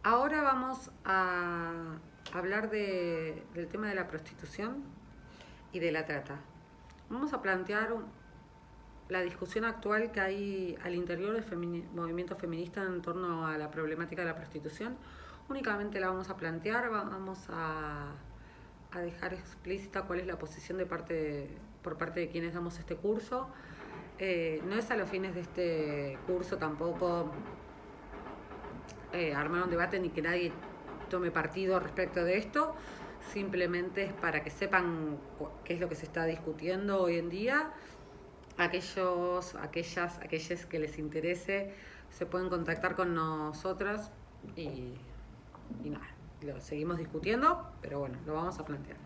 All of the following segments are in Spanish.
Ahora vamos a hablar del tema de la prostitución y de la trata. Vamos a plantear la discusión actual que hay al interior del movimiento feminista en torno a la problemática de la prostitución. Únicamente la vamos a plantear, vamos a dejar explícita cuál es la posición por parte de quienes damos este curso. No es a los fines de este curso tampoco armar un debate ni que nadie tome partido respecto de esto, simplemente es para que sepan qué es lo que se está discutiendo hoy en día. Aquellas que les interese se pueden contactar con nosotras y nada, lo seguimos discutiendo, pero bueno, lo vamos a plantear.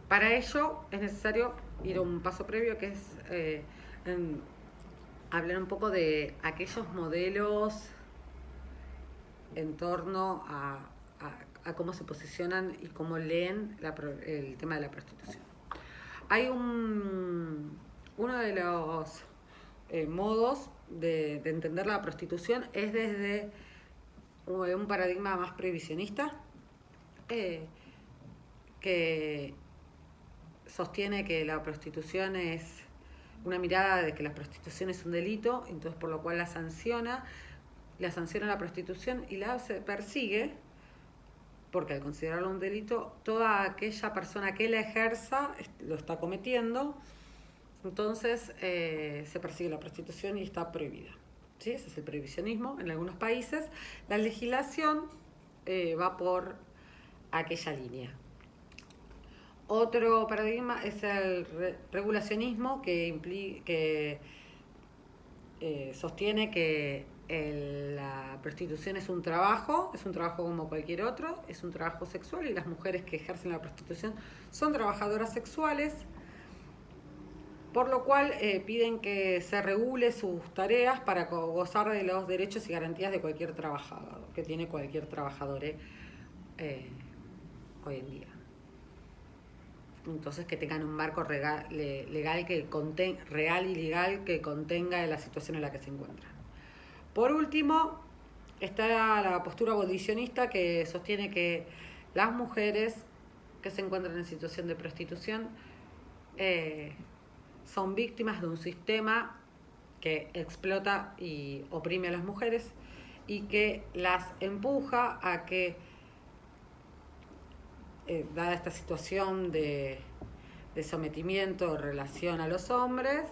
Para ello es necesario ir a un paso previo que es hablar un poco de aquellos modelos en torno a cómo se posicionan y cómo leen el tema de la prostitución. Hay uno de los modos de entender la prostitución es desde un paradigma más previsionista que sostiene que la prostitución es una mirada de que la prostitución es un delito, entonces por lo cual la sanciona la prostitución y la persigue, porque al considerarlo un delito, toda aquella persona que la ejerza lo está cometiendo, entonces se persigue la prostitución y está prohibida. ¿Sí? Ese es el prohibicionismo en algunos países. La legislación va por aquella línea. Otro paradigma es el regulacionismo que sostiene que la prostitución es un trabajo como cualquier otro, es un trabajo sexual y las mujeres que ejercen la prostitución son trabajadoras sexuales, por lo cual piden que se regule sus tareas para gozar de los derechos y garantías de cualquier trabajador, que tiene cualquier trabajador hoy en día. Entonces que tengan un marco legal real y legal que contenga la situación en la que se encuentran. Por último, está la postura abolicionista que sostiene que las mujeres que se encuentran en situación de prostitución son víctimas de un sistema que explota y oprime a las mujeres y que las empuja a que, dada esta situación de sometimiento en relación a los hombres,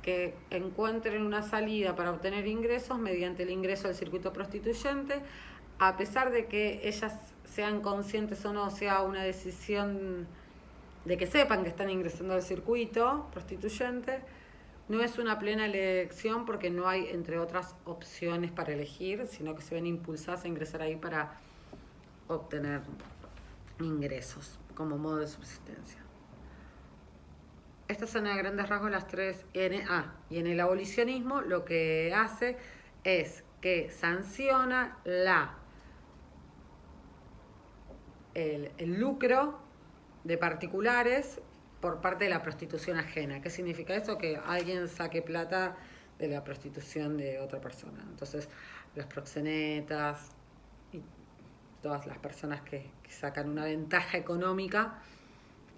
que encuentren una salida para obtener ingresos mediante el ingreso al circuito prostituyente, a pesar de que ellas sean conscientes o no, sea una decisión de que sepan que están ingresando al circuito prostituyente, no es una plena elección porque no hay, entre otras, opciones para elegir, sino que se ven impulsadas a ingresar ahí para obtener ingresos como modo de subsistencia. Estas son a grandes rasgos las tres y en el abolicionismo lo que hace es que sanciona el lucro de particulares por parte de la prostitución ajena. ¿Qué significa eso? Que alguien saque plata de la prostitución de otra persona. Entonces, los proxenetas y todas las personas que sacan una ventaja económica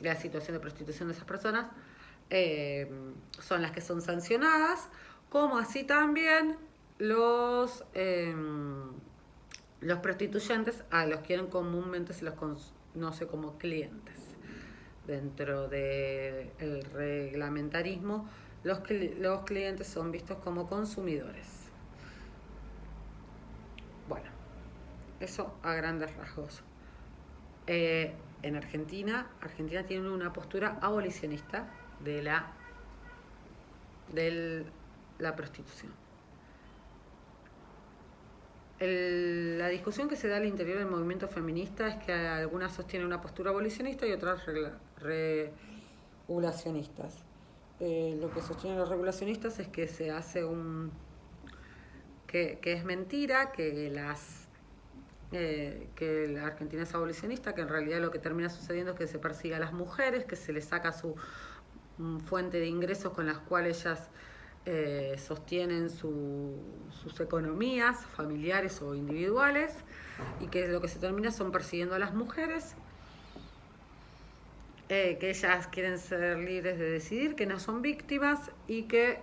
de la situación de prostitución de esas personas son las que son sancionadas, como así también los prostituyentes a los que comúnmente se los conoce como clientes. Dentro del reglamentarismo, los clientes son vistos como consumidores. Bueno, eso a grandes rasgos. En Argentina tiene una postura abolicionista de la prostitución. La discusión que se da al interior del movimiento feminista es que algunas sostienen una postura abolicionista y otras regulacionistas. Lo que sostienen los regulacionistas es que se hace que es mentira, que la Argentina es abolicionista, que en realidad lo que termina sucediendo es que se persigue a las mujeres, que se les saca su fuente de ingresos con las cuales ellas sostienen sus economías familiares o individuales, y que lo que se termina son persiguiendo a las mujeres, que ellas quieren ser libres de decidir, que no son víctimas, y que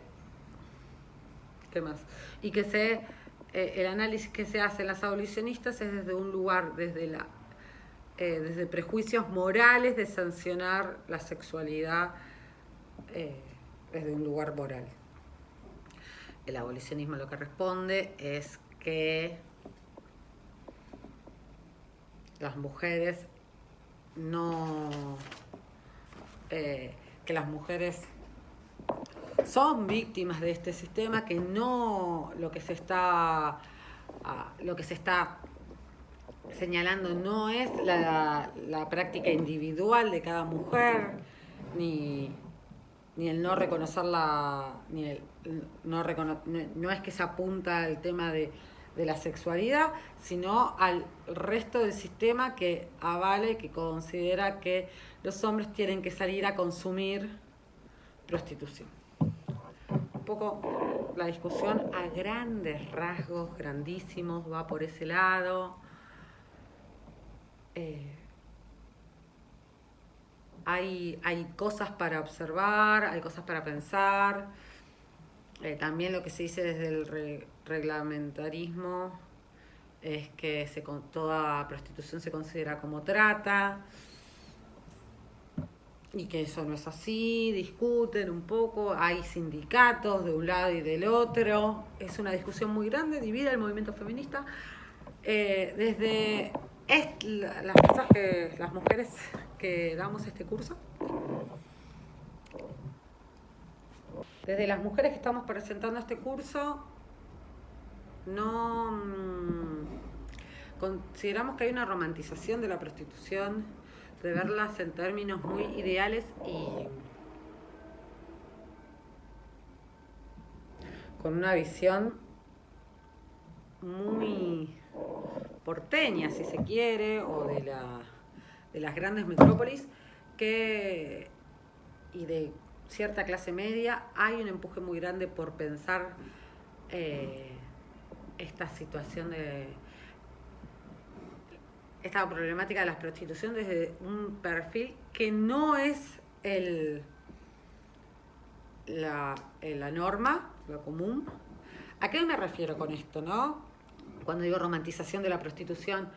¿qué más? Y que el análisis que se hace en las abolicionistas es desde un lugar, desde prejuicios morales de sancionar la sexualidad, desde un lugar moral. El abolicionismo lo que responde es que las mujeres que las mujeres son víctimas de este sistema, que no lo que se está señalando no es la práctica individual de cada mujer, ni el no reconocerla, no es que se apunta al tema de la sexualidad, sino al resto del sistema que avale, que considera que los hombres tienen que salir a consumir prostitución. Un poco la discusión a grandes rasgos, grandísimos, va por ese lado. Hay cosas para observar, hay cosas para pensar. También lo que se dice desde el reglamentarismo es que toda prostitución se considera como trata, y que eso no es así. Discuten un poco, hay sindicatos de un lado y del otro, es una discusión muy grande, divide el movimiento feminista. Desde las mujeres que damos este curso, desde las mujeres que estamos presentando este curso, no consideramos que hay una romantización de la prostitución, de verlas en términos muy ideales y con una visión muy porteña, si se quiere, o de las grandes metrópolis, y de cierta clase media. Hay un empuje muy grande por pensar esta situación esta problemática de la prostitución desde un perfil que no es la norma, lo común. ¿A qué me refiero con esto, no? Cuando digo romantización de la prostitución,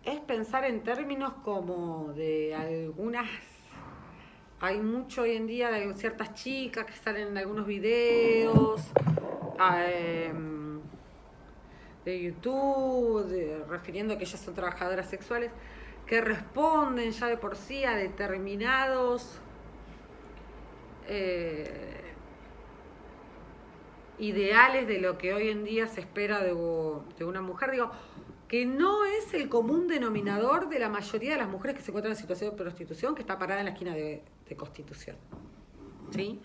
es pensar en términos como de algunas... Hay mucho hoy en día de ciertas chicas que salen en algunos videos de YouTube, refiriendo que ellas son trabajadoras sexuales, que responden ya de por sí a determinados ideales de lo que hoy en día se espera de una mujer. Digo, que no es el común denominador de la mayoría de las mujeres que se encuentran en situación de prostitución, que está parada en la esquina de Constitución. ¿Sí?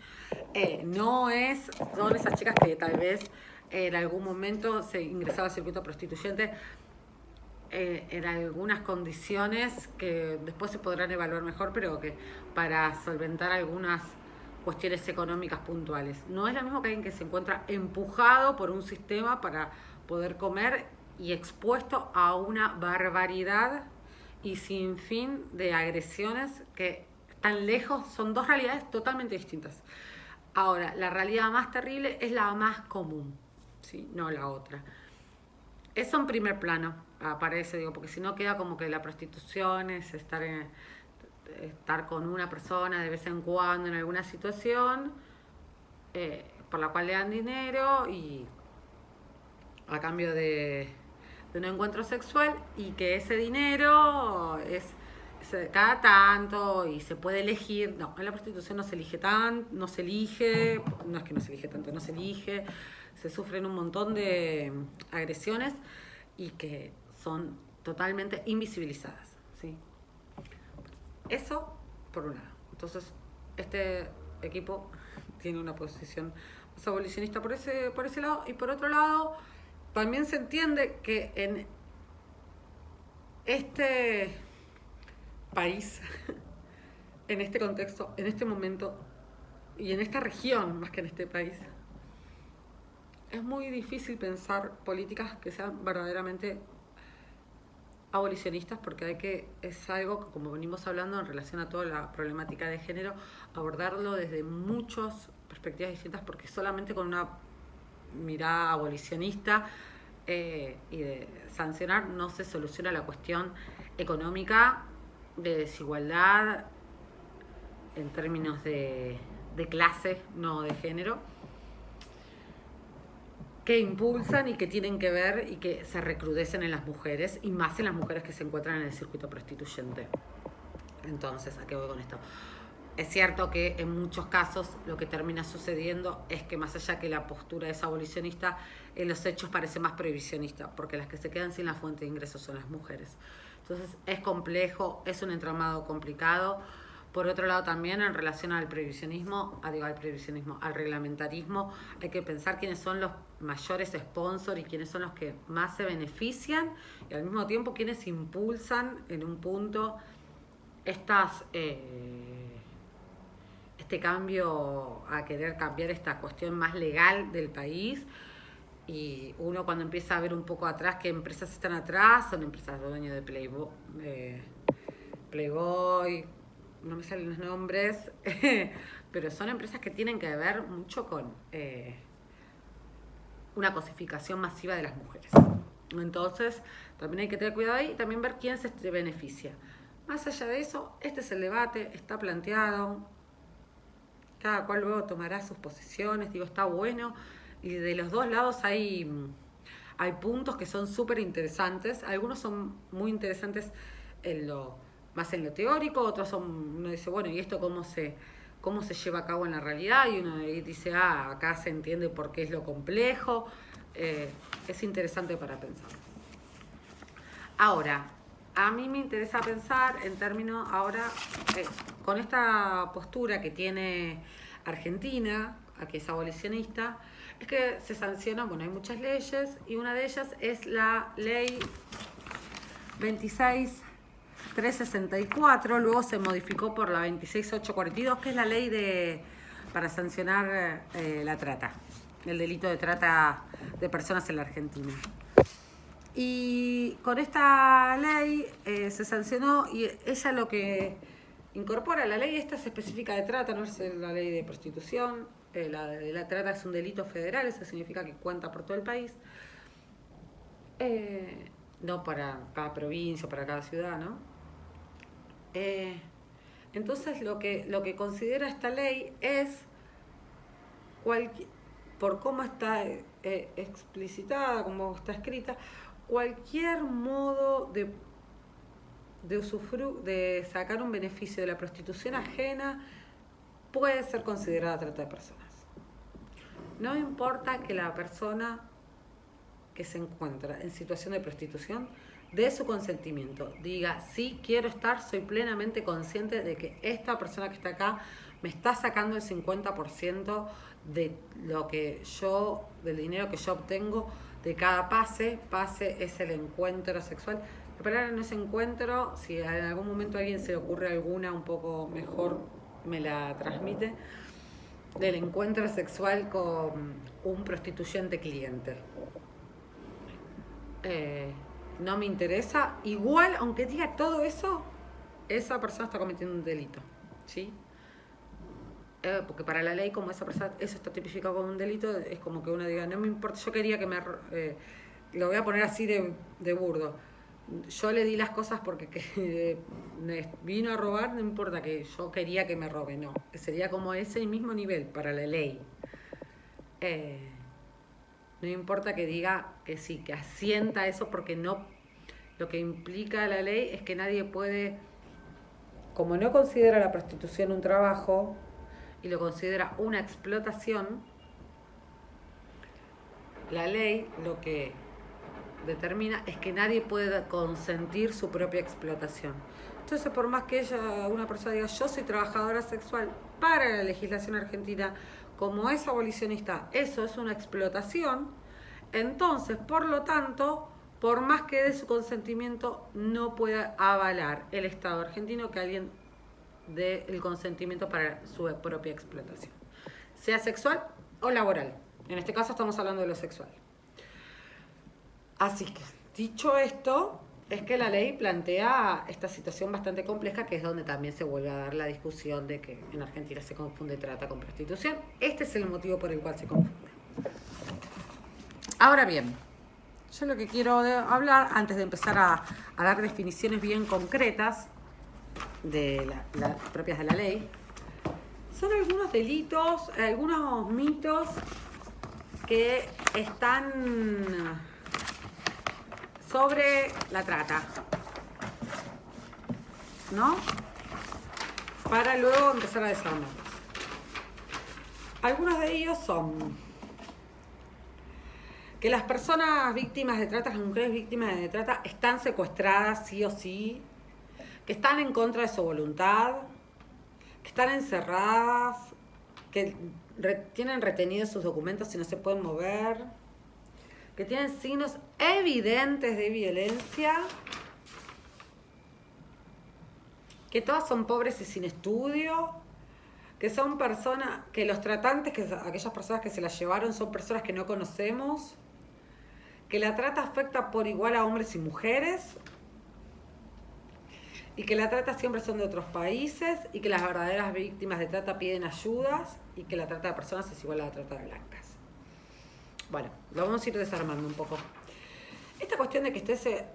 Son esas chicas que tal vez en algún momento se ingresaba al circuito prostituyente en algunas condiciones que después se podrán evaluar mejor, pero que para solventar algunas cuestiones económicas puntuales. No es lo mismo que alguien que se encuentra empujado por un sistema para poder comer y expuesto a una barbaridad y sin fin de agresiones que tan lejos, son dos realidades totalmente distintas. Ahora, la realidad más terrible es la más común, ¿sí? No la otra. Eso en primer plano aparece, digo, porque si no queda como que la prostitución es estar con una persona de vez en cuando en alguna situación por la cual le dan dinero y a cambio de un encuentro sexual, y que ese dinero es cada tanto y se puede elegir. No, en la prostitución no se elige no es que no se elige tanto, no se elige, se sufren un montón de agresiones y que son totalmente invisibilizadas, ¿sí? Eso por un lado. Entonces, este equipo tiene una posición más abolicionista por ese lado, y por otro lado, también se entiende que en este país, en este contexto, en este momento, y en esta región más que en este país, es muy difícil pensar políticas que sean verdaderamente abolicionistas, porque es algo que, como venimos hablando en relación a toda la problemática de género, abordarlo desde muchas perspectivas distintas, porque solamente con una mirada abolicionista y de sancionar no se soluciona la cuestión económica, de desigualdad en términos de clase, no de género, que impulsan y que tienen que ver y que se recrudecen en las mujeres, y más en las mujeres que se encuentran en el circuito prostituyente. Entonces, ¿a qué voy con esto? Es cierto que en muchos casos lo que termina sucediendo es que, más allá que la postura es abolicionista, en los hechos parece más prohibicionista, porque las que se quedan sin la fuente de ingresos son las mujeres. Entonces es complejo, es un entramado complicado. Por otro lado, también en relación al prohibicionismo, al reglamentarismo, hay que pensar quiénes son los mayores sponsors y quiénes son los que más se benefician, y al mismo tiempo quiénes impulsan en un punto este cambio, a querer cambiar esta cuestión más legal del país. Y uno, cuando empieza a ver un poco atrás qué empresas están atrás, son empresas dueñas de Playboy, no me salen los nombres, pero son empresas que tienen que ver mucho con una cosificación masiva de las mujeres. Entonces, también hay que tener cuidado ahí y también ver quién se beneficia. Más allá de eso, este es el debate, está planteado, cada cual luego tomará sus posiciones, está bueno, y de los dos lados hay puntos que son súper interesantes. Algunos son muy interesantes más en lo teórico, otros uno dice, bueno, ¿y esto cómo se lleva a cabo en la realidad? Y uno dice, acá se entiende por qué es lo complejo. Es interesante para pensar. Ahora, a mí me interesa pensar en términos ahora, con esta postura que tiene Argentina, que es abolicionista, es que se sancionan, hay muchas leyes, y una de ellas es la ley 26.364, luego se modificó por la 26.842, que es la ley para sancionar la trata, el delito de trata de personas en la Argentina. Y con esta ley se sancionó, y ella lo que incorpora, la ley esta es específica de trata, no es la ley de prostitución. La trata es un delito federal, eso significa que cuenta por todo el país, no para cada provincia, para cada ciudad, ¿no? Entonces lo que considera esta ley es, por cómo está explicitada, cómo está escrita, cualquier modo de sacar un beneficio de la prostitución ajena puede ser considerada trata de personas. No importa que la persona que se encuentra en situación de prostitución dé su consentimiento, diga, sí, quiero estar, soy plenamente consciente de que esta persona que está acá me está sacando el 50% del dinero que yo obtengo de cada pase es el encuentro sexual. La palabra no es encuentro, si en algún momento a alguien se le ocurre alguna un poco mejor, me la transmite, del encuentro sexual con un prostituyente cliente. No me interesa, igual, aunque diga todo eso, esa persona está cometiendo un delito, ¿sí? Porque para la ley, como esa persona, eso está tipificado como un delito, es como que uno diga, no me importa, yo quería que lo voy a poner así de burdo, yo le di las cosas porque me vino a robar, no importa que yo quería que me robe, no, sería como ese mismo nivel para la ley. No importa que diga que sí, que asienta eso, porque no, lo que implica la ley es que nadie puede, como no considera la prostitución un trabajo y lo considera una explotación, la ley lo que determina es que nadie puede consentir su propia explotación. Entonces, por más que una persona diga, yo soy trabajadora sexual, para la legislación argentina, como es abolicionista, eso es una explotación. Entonces, por lo tanto, por más que dé su consentimiento, no puede avalar el Estado argentino que alguien dé el consentimiento para su propia explotación. sea sexual o laboral. En este caso estamos hablando de lo sexual. Así que, dicho esto, es que la ley plantea esta situación bastante compleja, que es donde también se vuelve a dar la discusión de que en Argentina se confunde trata con prostitución. Este es el motivo por el cual se confunde. Ahora bien, yo lo que quiero hablar, antes de empezar a dar definiciones bien concretas de las propias de la ley, son algunos delitos, algunos mitos que están sobre la trata, ¿no? Para luego empezar a desarmarlos. Algunos de ellos son que las personas víctimas de trata, las mujeres víctimas de trata, están secuestradas sí o sí, que están en contra de su voluntad, que están encerradas, que tienen retenidos sus documentos y no se pueden mover, que tienen signos evidentes de violencia, que todas son pobres y sin estudio, que son personas, que los tratantes, que aquellas personas que se las llevaron son personas que no conocemos, que la trata afecta por igual a hombres y mujeres, y que la trata siempre son de otros países, y que las verdaderas víctimas de trata piden ayudas, y que la trata de personas es igual a la trata de blancas. Bueno, lo vamos a ir desarmando un poco. Esta cuestión de que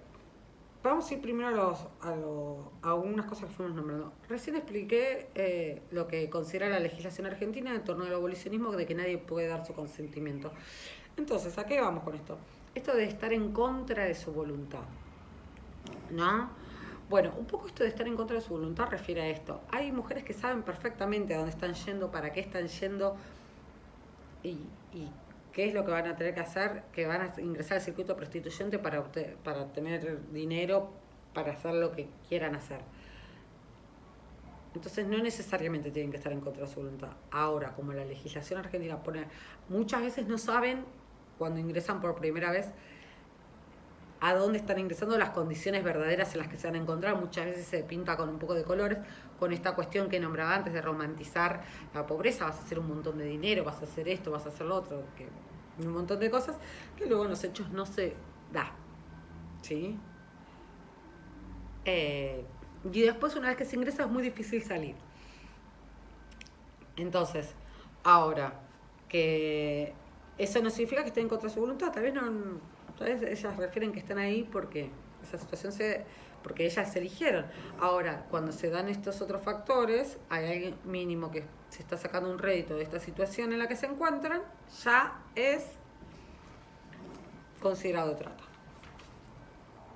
vamos a ir primero a unas cosas que fuimos nombrando. Recién expliqué lo que considera la legislación argentina en torno al abolicionismo, de que nadie puede dar su consentimiento. Entonces, ¿a qué vamos con esto? Esto de estar en contra de su voluntad, ¿no? Bueno, un poco esto de estar en contra de su voluntad refiere a esto. Hay mujeres que saben perfectamente a dónde están yendo, para qué están yendo y qué es lo que van a tener que hacer, que van a ingresar al circuito prostituyente para tener dinero, para hacer lo que quieran hacer. Entonces no necesariamente tienen que estar en contra de su voluntad. Ahora, como la legislación argentina pone, muchas veces no saben, cuando ingresan por primera vez, a dónde están ingresando, las condiciones verdaderas en las que se van a encontrar. Muchas veces se pinta con un poco de colores, con esta cuestión que nombraba antes de romantizar la pobreza. Vas a hacer un montón de dinero, vas a hacer esto, vas a hacer lo otro, un montón de cosas que luego en los hechos no se da, ¿sí? Y después, una vez que se ingresa, es muy difícil salir. Entonces, ahora, que eso no significa que estén en contra de su voluntad. Tal vez ellas refieren que están ahí porque esa situación porque ellas se eligieron. Ahora, cuando se dan estos otros factores, hay alguien mínimo que se está sacando un rédito de esta situación en la que se encuentran, ya es considerado trata.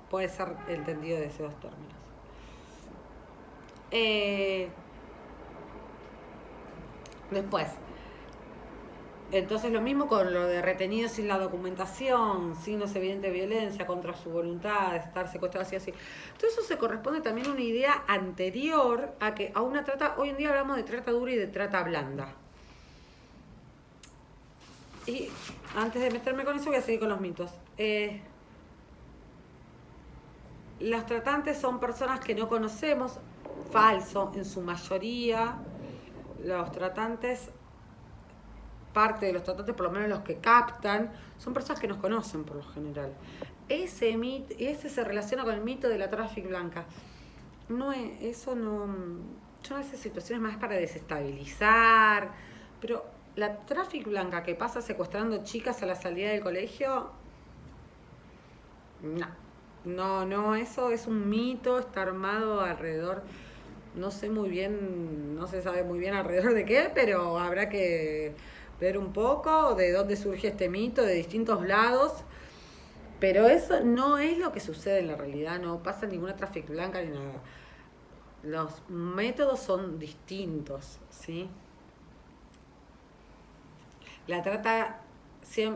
Puede ser entendido de esos dos términos. Después, entonces lo mismo con lo de retenidos sin la documentación, signos evidentes de violencia contra su voluntad, estar secuestrados así. Todo eso se corresponde también a una idea anterior a una trata. Hoy en día hablamos de trata dura y de trata blanda. Y antes de meterme con eso voy a seguir con los mitos. Los tratantes son personas que no conocemos, falso en su mayoría. Los tratantes, parte de los tratantes, por lo menos los que captan, son personas que nos conocen por lo general. Ese se relaciona con el mito de la traffic blanca. No es, eso no. Son esas situaciones más para desestabilizar, pero la traffic blanca que pasa secuestrando chicas a la salida del colegio, no, eso es un mito, está armado alrededor. No sé muy bien, no se sabe muy bien alrededor de qué, pero habrá que ver un poco de dónde surge este mito, de distintos lados. Pero eso no es lo que sucede en la realidad, no pasa ninguna traffic blanca ni nada. Los métodos son distintos, ¿sí? La trata,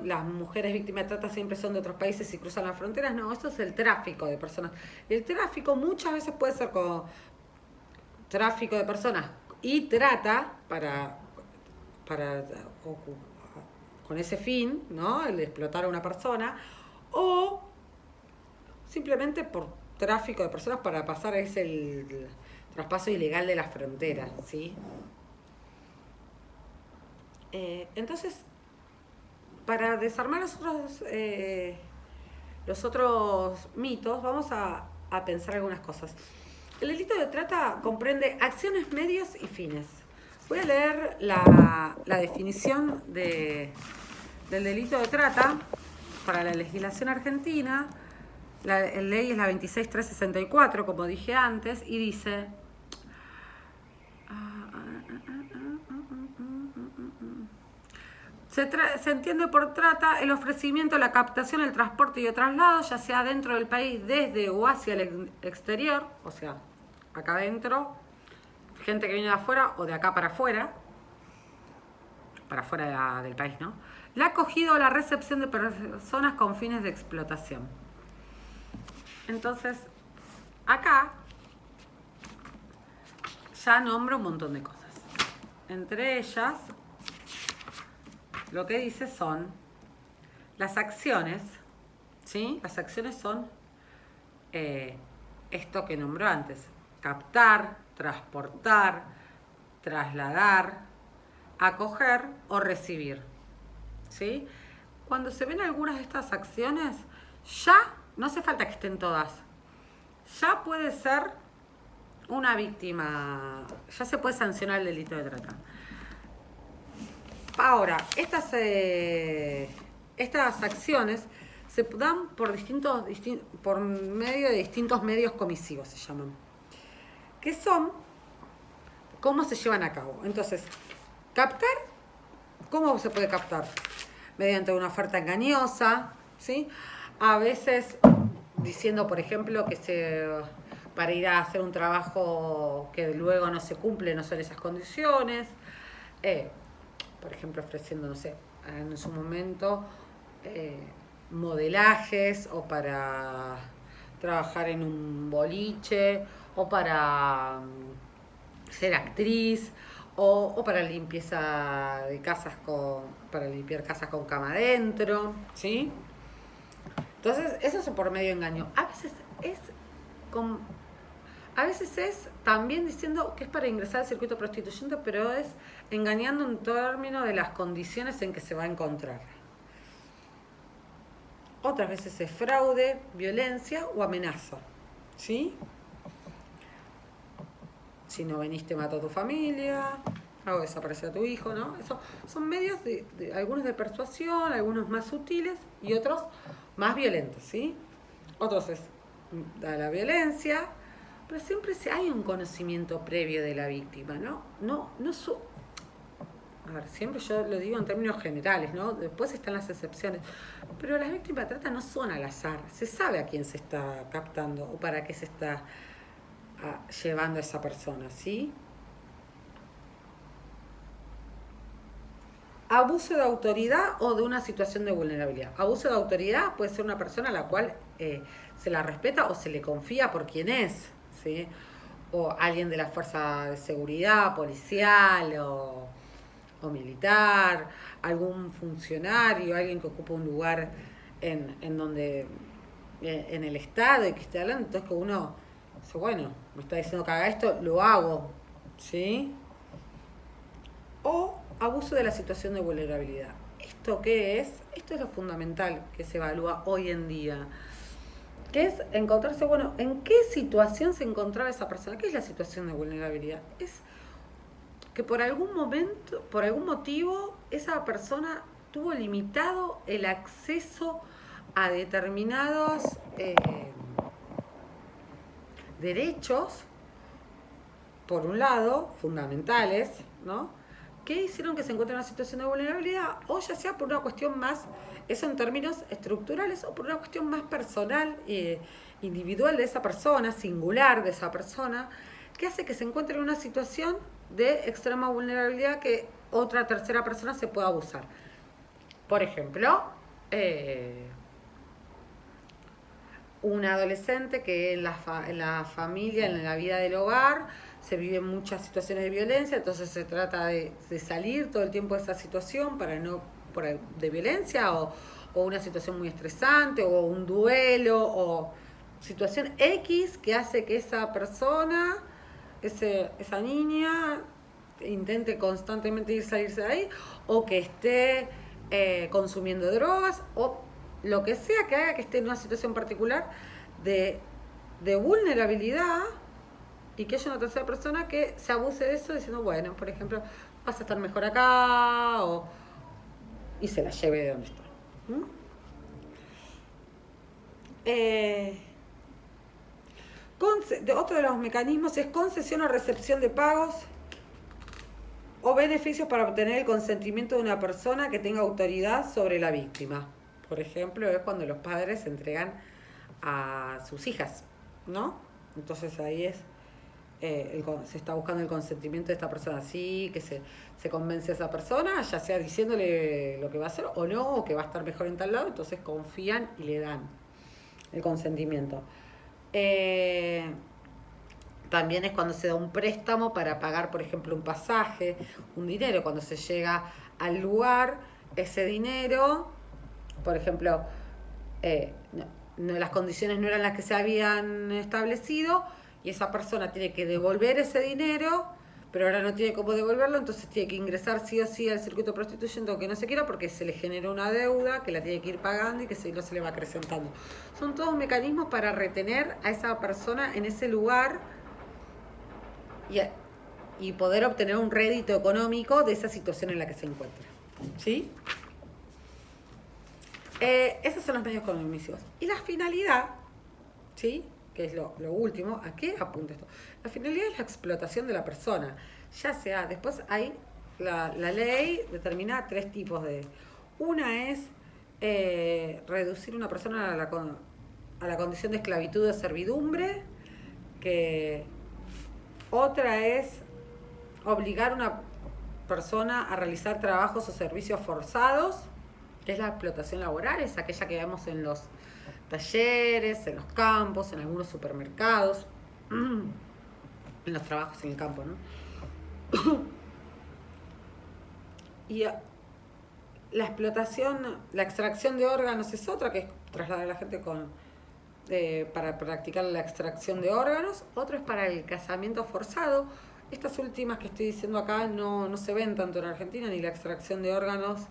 las mujeres víctimas de trata siempre son de otros países y cruzan las fronteras. No, eso es el tráfico de personas. El tráfico muchas veces puede ser como tráfico de personas y trata con ese fin, ¿no? El de explotar a una persona, o simplemente por tráfico de personas para pasar el traspaso ilegal de las fronteras, ¿sí? Entonces, para desarmar los otros mitos, vamos a pensar algunas cosas. El delito de trata comprende acciones, medios y fines. Voy a leer la definición del delito de trata para la legislación argentina. La ley es la 26364, como dije antes, y dice... Se entiende por trata el ofrecimiento, la captación, el transporte y el traslado, ya sea dentro del país, desde o hacia el exterior, o sea, acá adentro, gente que viene de afuera o de acá para afuera del país, ¿no? La acogida o la recepción de personas con fines de explotación. Entonces, acá ya nombro un montón de cosas. Entre ellas, lo que dice son las acciones, ¿sí? Las acciones son esto que nombró antes: captar, transportar, trasladar, acoger o recibir, ¿sí? Cuando se ven algunas de estas acciones, ya no hace falta que estén todas. Ya puede ser una víctima, ya se puede sancionar el delito de trata. Ahora, estas acciones se dan por medio de distintos medios comisivos, se llaman. Que son cómo se llevan a cabo. Entonces, captar, ¿cómo se puede captar? Mediante una oferta engañosa, ¿sí? A veces diciendo, por ejemplo, para ir a hacer un trabajo que luego no se cumple, no son esas condiciones. Por ejemplo, ofreciendo, no sé, en su momento, modelajes, o para trabajar en un boliche, o para ser actriz, o para limpieza de casas para limpiar casas con cama adentro, ¿sí? Entonces, eso es por medio de engaño. A veces es también diciendo que es para ingresar al circuito prostituyente, pero es engañando en términos de las condiciones en que se va a encontrar. Otras veces es fraude, violencia o amenaza, ¿sí? Si no veniste, mato a tu familia, hago desaparecer a tu hijo, ¿no? Eso son medios algunos de persuasión, algunos más sutiles y otros más violentos, ¿sí? Otros es la violencia, pero siempre hay un conocimiento previo de la víctima, ¿no? A ver, siempre yo lo digo en términos generales, ¿no? Después están las excepciones. Pero las víctimas de trata no son al azar. Se sabe a quién se está captando o para qué se está llevando a esa persona, ¿sí? Abuso de autoridad o de una situación de vulnerabilidad. Abuso de autoridad puede ser una persona a la cual se la respeta o se le confía por quién es, ¿sí? O alguien de la fuerza de seguridad, policial o militar, algún funcionario, alguien que ocupa un lugar en el Estado y que esté hablando. Entonces, que uno dice, bueno, me está diciendo que haga esto, lo hago, ¿sí? O abuso de la situación de vulnerabilidad. ¿Esto qué es? Esto es lo fundamental que se evalúa hoy en día, que es encontrarse, bueno, ¿en qué situación se encontraba esa persona? ¿Qué es la situación de vulnerabilidad? Es que por algún motivo, esa persona tuvo limitado el acceso a determinados derechos, por un lado, fundamentales, ¿no? Que hicieron que se encuentre en una situación de vulnerabilidad, o ya sea por una cuestión más, eso en términos estructurales, o por una cuestión más personal, individual de esa persona, singular de esa persona, que hace que se encuentre en una situación de extrema vulnerabilidad que otra tercera persona se pueda abusar. Por ejemplo, un adolescente que en la familia, en la vida del hogar, se viven muchas situaciones de violencia, entonces se trata de salir todo el tiempo de esa situación de violencia o una situación muy estresante o un duelo o situación X que hace que esa persona, esa niña, intente constantemente salirse de ahí, o que esté consumiendo drogas, o lo que sea que haga que esté en una situación particular de vulnerabilidad, y que haya una tercera persona que se abuse de eso diciendo, bueno, por ejemplo, vas a estar mejor acá, y se la lleve de donde está. Otro de los mecanismos es concesión o recepción de pagos o beneficios para obtener el consentimiento de una persona que tenga autoridad sobre la víctima. Por ejemplo, es cuando los padres entregan a sus hijas, ¿no? Entonces ahí es se está buscando el consentimiento de esta persona, sí, que se convence a esa persona, ya sea diciéndole lo que va a hacer o no, o que va a estar mejor en tal lado, entonces confían y le dan el consentimiento. También es cuando se da un préstamo para pagar, por ejemplo, un pasaje, un dinero. Cuando se llega al lugar, ese dinero, por ejemplo, las condiciones no eran las que se habían establecido y esa persona tiene que devolver ese dinero, pero ahora no tiene cómo devolverlo, entonces tiene que ingresar sí o sí al circuito prostituyente, aunque no se quiera, porque se le generó una deuda que la tiene que ir pagando y que no se le va acrecentando. Son todos mecanismos para retener a esa persona en ese lugar y poder obtener un rédito económico de esa situación en la que se encuentra. ¿Sí? Esos son los medios económicos. Y la finalidad, ¿sí?, que es lo último, ¿a qué apunta esto? La finalidad es la explotación de la persona. Ya sea, después hay, la ley determina 3 tipos de... Una es reducir una persona a la condición de esclavitud o servidumbre, que otra es obligar a una persona a realizar trabajos o servicios forzados, que es la explotación laboral, es aquella que vemos en los talleres, en los campos, en algunos supermercados, en los trabajos en el campo, ¿no? Y la explotación, la extracción de órganos es otra, que es trasladar a la gente para practicar la extracción de órganos. Otro es para el casamiento forzado. Estas últimas que estoy diciendo acá no se ven tanto en Argentina, ni la extracción de órganos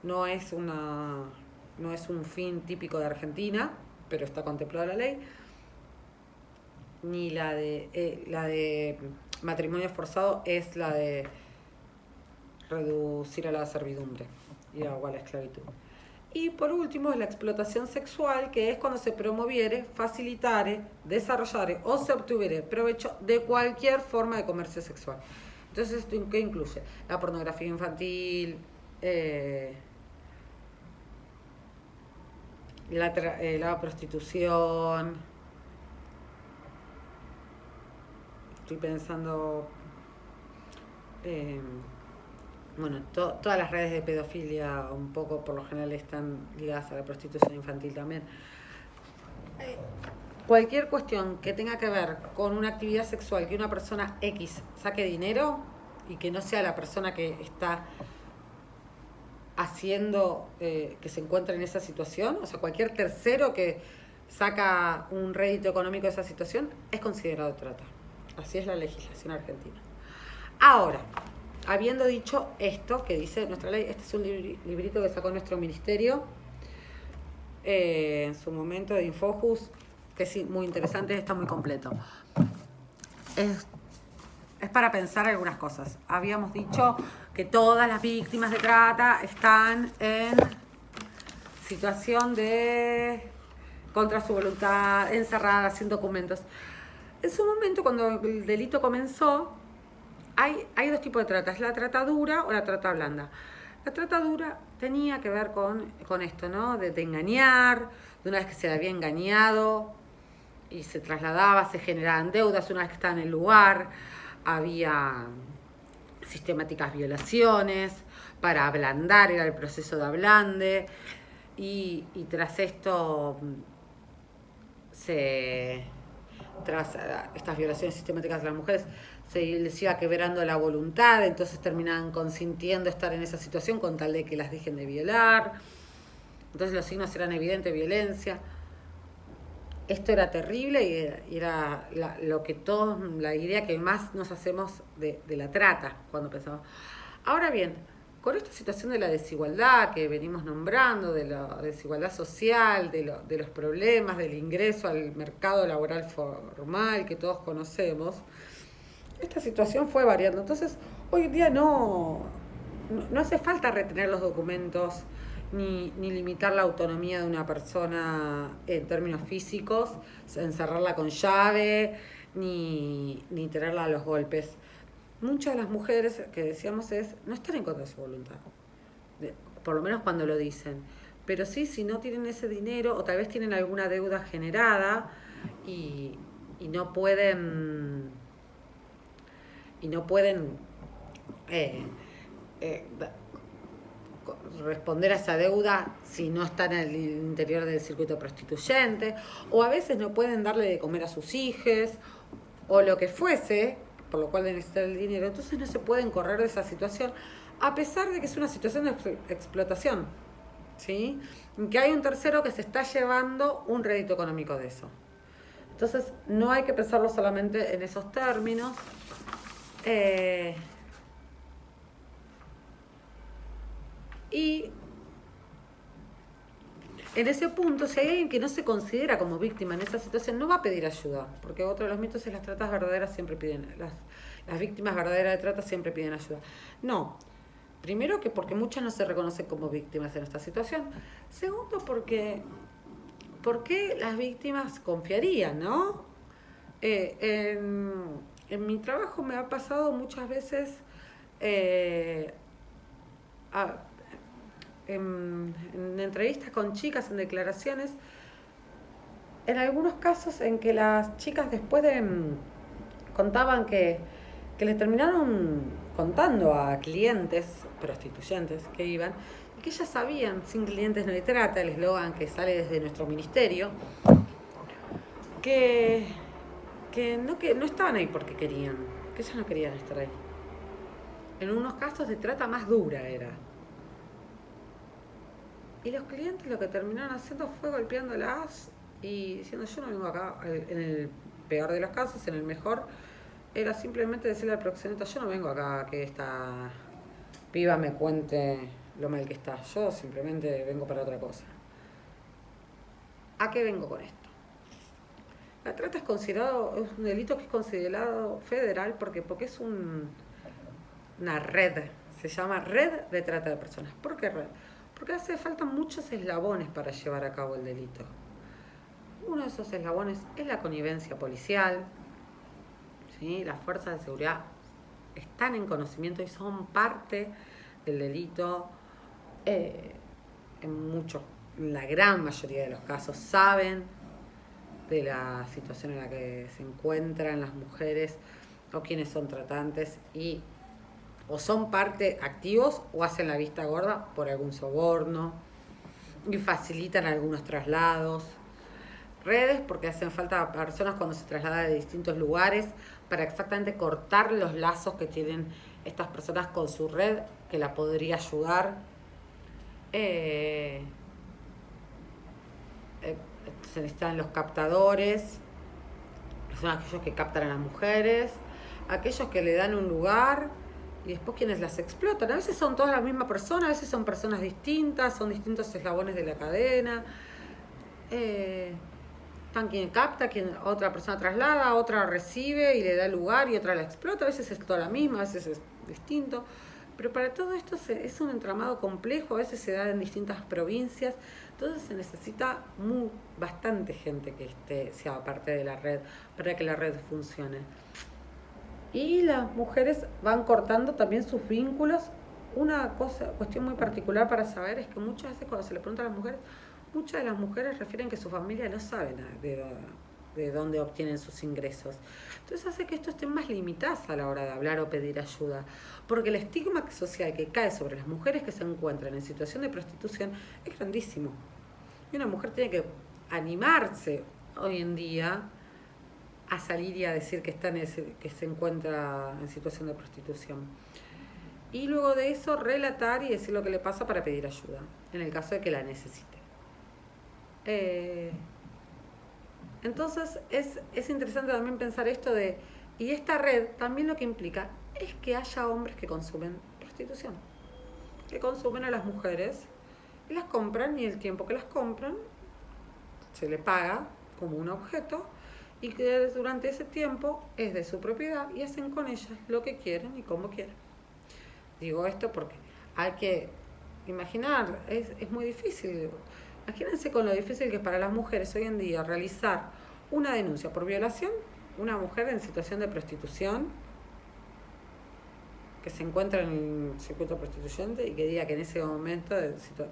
no es un fin típico de Argentina, pero está contemplado en la ley. Ni la de matrimonio forzado es la de reducir a la servidumbre y a la esclavitud. Y por último es la explotación sexual, que es cuando se promoviere, facilitare, desarrollare o se obtuviere provecho de cualquier forma de comercio sexual. Entonces, ¿esto qué incluye? La pornografía infantil, la prostitución. Estoy pensando... todas las redes de pedofilia un poco por lo general están ligadas a la prostitución infantil también. Cualquier cuestión que tenga que ver con una actividad sexual que una persona X saque dinero y que no sea la persona que está haciendo que se encuentre en esa situación, o sea, cualquier tercero que saca un rédito económico de esa situación es considerado trata. Así es la legislación argentina. Ahora, habiendo dicho esto que dice nuestra ley, este es un librito que sacó nuestro ministerio en su momento de Infojus, que es muy interesante, está muy completo. Es para pensar algunas cosas. Habíamos dicho que todas las víctimas de trata están en situación de contra su voluntad, encerradas, sin documentos. En su momento, cuando el delito comenzó, hay 2 tipos de trata, es la trata dura o la trata blanda. La trata dura tenía que ver con esto, ¿no? De engañar, de una vez que se le había engañado y se trasladaba, se generaban deudas una vez que estaba en el lugar, había sistemáticas violaciones para ablandar, era el proceso de ablande, y tras esto, tras estas violaciones sistemáticas de las mujeres, se les iba quebrando la voluntad, entonces terminaban consintiendo estar en esa situación con tal de que las dejen de violar. Entonces los signos eran evidente violencia. esto era terrible y era lo que todos, la idea que más nos hacemos de la trata cuando pensamos. Ahora bien, con esta situación de la desigualdad que venimos nombrando, de la desigualdad social, de los problemas del ingreso al mercado laboral formal que todos conocemos, esta situación fue variando. Entonces, hoy en día no hace falta retener los documentos ni limitar la autonomía de una persona en términos físicos, encerrarla con llave, ni tenerla a los golpes. Muchas de las mujeres que decíamos no están en contra de su voluntad, por lo menos cuando lo dicen. Pero sí, si no tienen ese dinero o tal vez tienen alguna deuda generada y no pueden eh, eh, responder a esa deuda si no están en el interior del circuito prostituyente, o a veces no pueden darle de comer a sus hijos o lo que fuese, por lo cual necesitan el dinero. Entonces no se pueden correr de esa situación, a pesar de que es una situación de explotación, ¿sí? Que hay un tercero que se está llevando un rédito económico de eso. Entonces no hay que pensarlo solamente en esos términos. Y en ese punto, si hay alguien que no se considera como víctima en esa situación, no va a pedir ayuda, porque otro de los mitos es las tratas verdaderas siempre piden, las víctimas verdaderas de trata siempre piden ayuda. No, primero que porque muchas no se reconocen como víctimas en esta situación. Segundo, porque ¿por qué las víctimas confiarían, no? En mi trabajo me ha pasado muchas veces en entrevistas con chicas, en declaraciones, en algunos casos en que las chicas después contaban que les terminaron contando a clientes, prostituyentes que iban, y que ellas sabían, sin clientes no hay trata, el eslogan que sale desde nuestro ministerio, que no estaban ahí porque querían, que ellas no querían estar ahí. En unos casos de trata más dura era. Y los clientes lo que terminaron haciendo fue golpeándolas y diciendo: yo no vengo acá, en el peor de los casos, en el mejor, era simplemente decirle al proxeneta: yo no vengo acá a que esta piba me cuente lo mal que está, yo simplemente vengo para otra cosa. ¿A qué vengo con esto? La trata es un delito que es considerado federal porque es una red, se llama red de trata de personas. ¿Por qué red? Porque hace falta muchos eslabones para llevar a cabo el delito. Uno de esos eslabones es la connivencia policial, ¿sí? Las fuerzas de seguridad están en conocimiento y son parte del delito. En la gran mayoría de los casos saben de la situación en la que se encuentran las mujeres o quienes son tratantes y o son parte activos o hacen la vista gorda por algún soborno y facilitan algunos traslados. Redes porque hacen falta personas cuando se trasladan de distintos lugares para exactamente cortar los lazos que tienen estas personas con su red que la podría ayudar. Se necesitan los captadores, son aquellos que captan a las mujeres, aquellos que le dan un lugar y después quienes las explotan. A veces son todas la misma persona, a veces son personas distintas, son distintos eslabones de la cadena. Están quien capta, quien otra persona traslada, otra recibe y le da lugar y otra la explota. A veces es toda la misma, a veces es distinto. Pero para todo esto es un entramado complejo, a veces se da en distintas provincias. Entonces se necesita bastante gente que sea parte de la red para que la red funcione. Y las mujeres van cortando también sus vínculos. Una cuestión muy particular para saber es que muchas veces cuando se le pregunta a las mujeres, muchas de las mujeres refieren que su familia no sabe de dónde obtienen sus ingresos. Entonces hace que esto esté más limitadas a la hora de hablar o pedir ayuda, porque el estigma social que cae sobre las mujeres que se encuentran en situación de prostitución es grandísimo. Y una mujer tiene que animarse hoy en día a salir y a decir que se encuentra en situación de prostitución. Y luego de eso relatar y decir lo que le pasa para pedir ayuda, en el caso de que la necesite. Entonces es interesante también pensar esto de, y esta red también lo que implica es que haya hombres que consumen prostitución, que consumen a las mujeres y las compran, y el tiempo que las compran se le paga como un objeto, y que durante ese tiempo es de su propiedad y hacen con ellas lo que quieren y como quieren. Digo esto porque hay que imaginar, es muy difícil. Imagínense con lo difícil que es para las mujeres hoy en día realizar una denuncia por violación, una mujer en situación de prostitución que se encuentra en el circuito prostituyente y que diga que en ese momento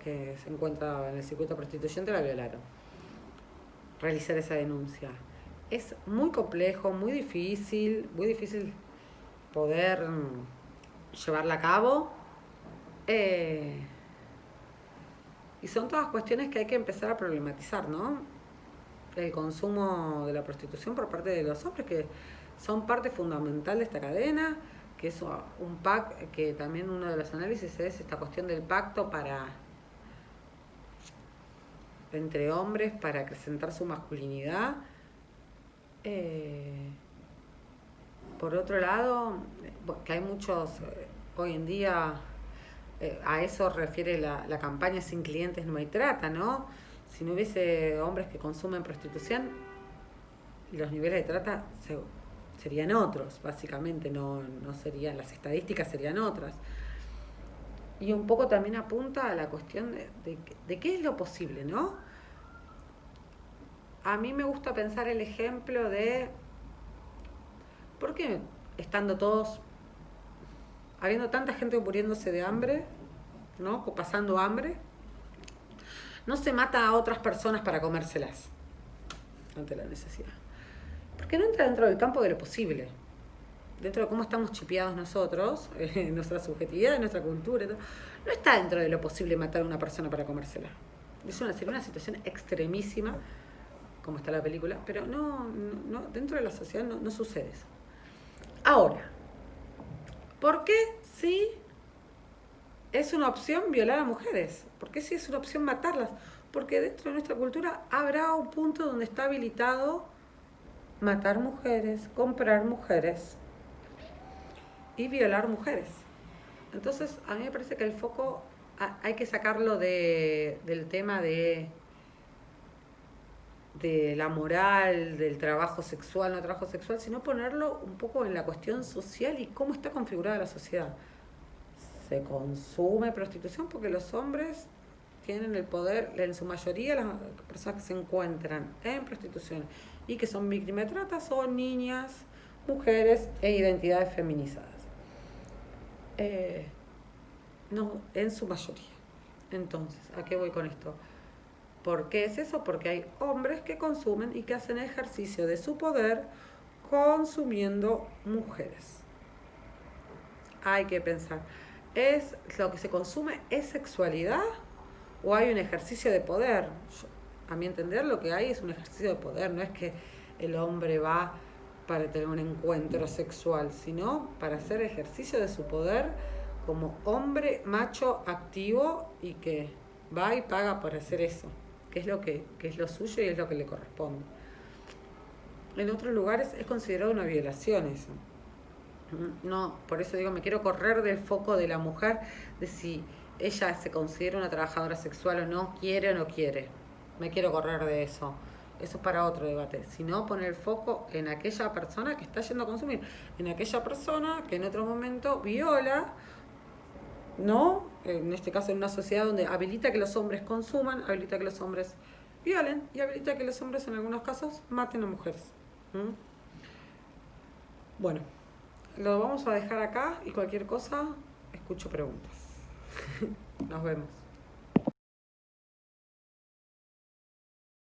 que se encuentra en el circuito prostituyente la violaron. Realizar esa denuncia es muy complejo, muy difícil poder llevarla a cabo. Y son todas cuestiones que hay que empezar a problematizar, ¿no? El consumo de la prostitución por parte de los hombres, que son parte fundamental de esta cadena, que es un pacto, que también uno de los análisis es esta cuestión del pacto entre hombres para acrecentar su masculinidad. Por otro lado, que hay muchos, hoy en día, a eso refiere la campaña Sin clientes no hay trata, ¿no? Si no hubiese hombres que consumen prostitución, los niveles de trata serían otros, básicamente, no serían, las estadísticas serían otras. Y un poco también apunta a la cuestión de qué es lo posible, ¿no? A mí me gusta pensar el ejemplo de por qué estando todos, habiendo tanta gente muriéndose de hambre, ¿no? O pasando hambre, no se mata a otras personas para comérselas ante la necesidad. Porque no entra dentro del campo de lo posible, dentro de cómo estamos chipeados nosotros, nuestra subjetividad, nuestra cultura, no está dentro de lo posible matar a una persona para comérsela. Sería una situación extremísima, como está la película, pero no dentro de la sociedad no sucede eso. Ahora, ¿por qué si es una opción violar a mujeres? ¿Por qué si es una opción matarlas? Porque dentro de nuestra cultura habrá un punto donde está habilitado matar mujeres, comprar mujeres y violar mujeres. Entonces, a mí me parece que el foco hay que sacarlo del tema de la moral, del trabajo sexual, no trabajo sexual, sino ponerlo un poco en la cuestión social y cómo está configurada la sociedad. Se consume prostitución porque los hombres tienen el poder, en su mayoría las personas que se encuentran en prostitución y que son víctimas de trata son niñas, mujeres e identidades feminizadas. No, en su mayoría. Entonces, ¿a qué voy con esto? ¿Por qué es eso? Porque hay hombres que consumen y que hacen ejercicio de su poder consumiendo mujeres. Hay que pensar, ¿es lo que se consume es sexualidad o hay un ejercicio de poder? A mi entender, lo que hay es un ejercicio de poder. No es que el hombre va para tener un encuentro sexual, sino para hacer ejercicio de su poder como hombre macho activo y que va y paga por hacer eso, que es lo suyo y es lo que le corresponde. En otros lugares es considerado una violación eso. No, por eso digo, me quiero correr del foco de la mujer, de si ella se considera una trabajadora sexual o no, quiere o no quiere. Me quiero correr de eso. Eso es para otro debate. Sino poner el foco en aquella persona que está yendo a consumir, en aquella persona que en otro momento viola, ¿no? En este caso en una sociedad donde habilita que los hombres consuman, habilita que los hombres violen y habilita que los hombres en algunos casos maten a mujeres. Bueno, lo vamos a dejar acá y cualquier cosa escucho preguntas. Nos vemos.